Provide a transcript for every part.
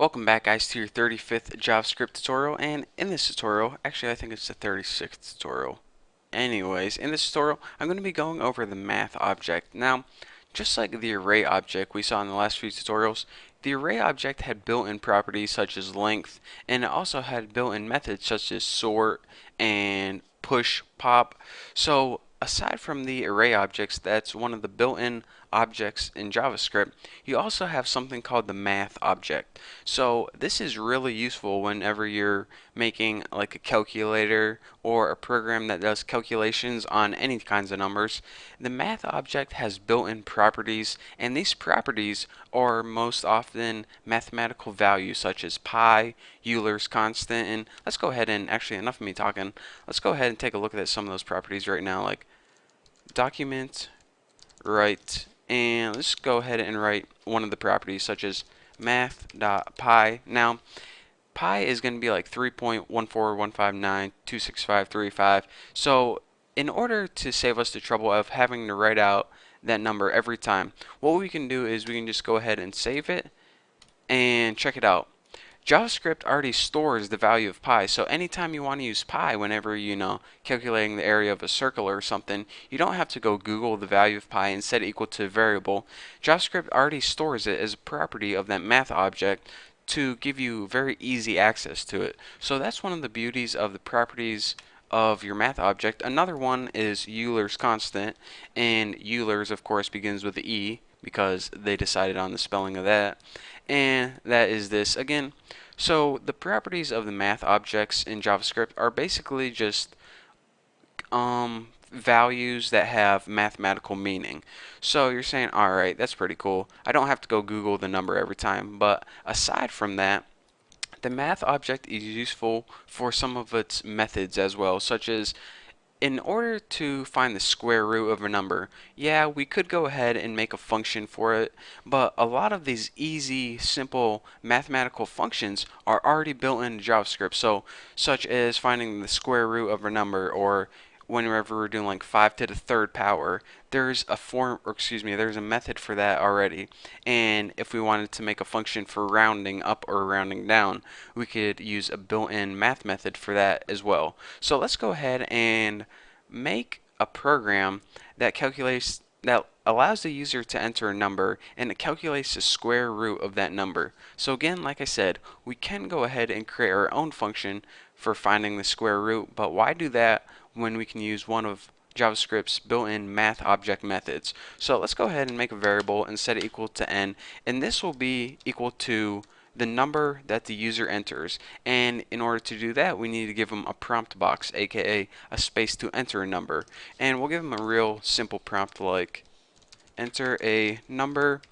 Welcome back, guys, to your 35th JavaScript tutorial, and in this tutorial, actually I think it's the 36th tutorial. Anyways, in this tutorial, I'm going to be going over the math object. Now, just like the array object we saw in the last few tutorials, the array object had built-in properties such as length, and it also had built-in methods such as sort and push, pop. So aside from the array objects, that's one of the built-in objects in JavaScript, you also have something called the math object. So this is really useful whenever you're making like a calculator or a program that does calculations on any kinds of numbers. The math object has built-in properties, and these properties are most often mathematical values such as pi, Euler's constant, and let's go ahead and actually enough of me talking. Let's go ahead and take a look at some of those properties right now, like document, write, and let's go ahead and write one of the properties such as math.pi. Now, pi is going to be like 3.14159.26535. So in order to save us the trouble of having to write out that number every time, what we can do is we can just go ahead and save it and check it out. JavaScript already stores the value of pi, so anytime you want to use pi whenever calculating the area of a circle or something, you don't have to go Google the value of pi and set it equal to a variable. JavaScript already stores it as a property of that math object to give you very easy access to it. So that's one of the beauties of the properties of your math object. Another one is Euler's constant, and Euler's of course begins with the E because they decided on the spelling of that, and that is this again. So the properties of the math objects in JavaScript are basically just values that have mathematical meaning. So you're saying, alright, that's pretty cool. I don't have to go Google the number every time, but aside from that, the math object is useful for some of its methods as well, such as in order to find the square root of a number, yeah, we could go ahead and make a function for it, but a lot of these easy, simple mathematical functions are already built into JavaScript. So, such as finding the square root of a number, or whenever we're doing like 5 to the third power, there's a there's a method for that already. And if we wanted to make a function for rounding up or rounding down, we could use a built-in math method for that as well. So let's go ahead and make a program that allows the user to enter a number, and it calculates the square root of that number. So again, like I said, we can go ahead and create our own function for finding the square root, but why do that when we can use one of JavaScript's built-in math object methods? So let's go ahead and make a variable and set it equal to n, and this will be equal to the number that the user enters. And in order to do that, we need to give them a prompt box, aka a space to enter a number. And we'll give them a real simple prompt like enter a number,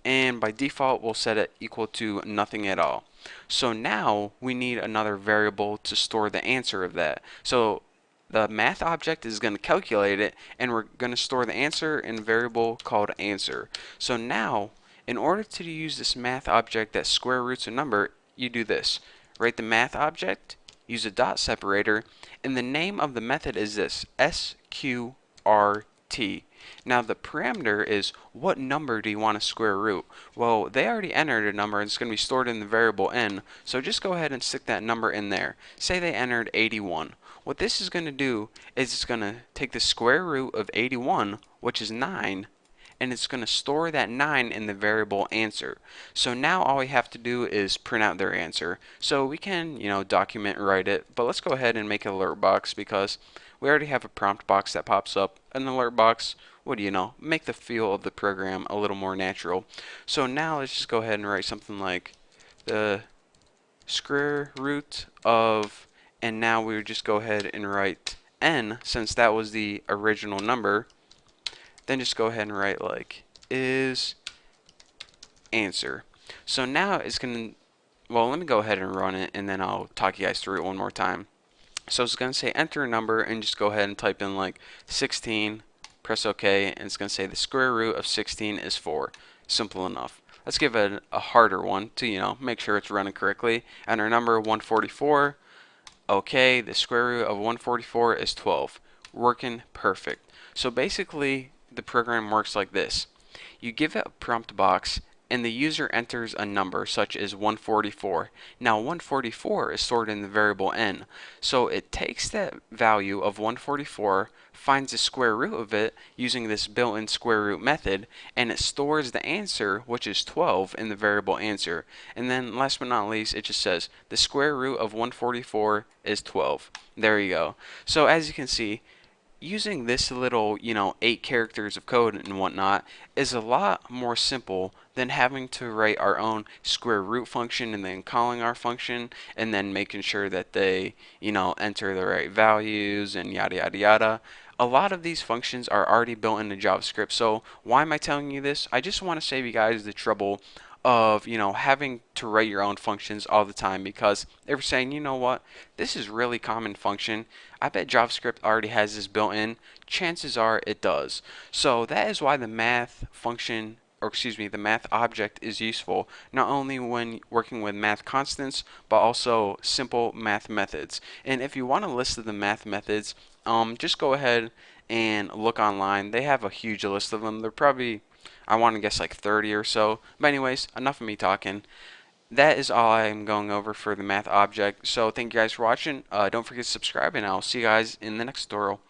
and by default we'll set it equal to nothing at all. So now we need another variable to store the answer of that. So the math object is going to calculate it, and we're going to store the answer in a variable called answer. So now, in order to use this math object that square roots a number, you do this. Write the math object, use a dot separator, and the name of the method is this, sqrt. Now the parameter is what number do you want to square root? Well, they already entered a number and it's going to be stored in the variable n, so just go ahead and stick that number in there. Say they entered 81. What this is going to do is it's going to take the square root of 81, which is 9, and it's going to store that 9 in the variable answer. So now all we have to do is print out their answer. So we can, document write it, but let's go ahead and make an alert box because we already have a prompt box that pops up. An alert box, what do you know, make the feel of the program a little more natural. So now let's just go ahead and write something like the square root of, and now we would just go ahead and write n since that was the original number. Then just go ahead and write like is answer. So now it's going to, well, let me go ahead and run it and then I'll talk you guys through it one more time. So it's going to say enter a number and just go ahead and type in like 16, press OK, and it's going to say the square root of 16 is 4. Simple enough. Let's give it a harder one to, make sure it's running correctly. Enter number 144. Okay, the square root of 144 is 12. Working perfect. So basically, the program works like this. You give it a prompt box, and the user enters a number such as 144. Now 144 is stored in the variable n, so it takes that value of 144, finds the square root of it using this built-in square root method, and it stores the answer, which is 12, in the variable answer. And then last but not least, it just says the square root of 144 is 12. There you go. So as you can see, using this little, 8 characters of code and whatnot is a lot more simple than having to write our own square root function and then calling our function and then making sure that they, enter the right values and yada yada yada. A lot of these functions are already built into JavaScript. So why am I telling you this? I just want to save you guys the trouble of having to write your own functions all the time, because if you're saying, you know what, this is really common function, I bet JavaScript already has this built in, chances are it does. So that is why the math function, or excuse me, the math object is useful, not only when working with math constants, but also simple math methods. And if you want a list of the math methods, just go ahead and look online. They have a huge list of them. They're probably, I want to guess, like 30 or so. But anyways, enough of me talking. That is all I'm going over for the math object. So thank you guys for watching. Don't forget to subscribe, and I'll see you guys in the next tutorial.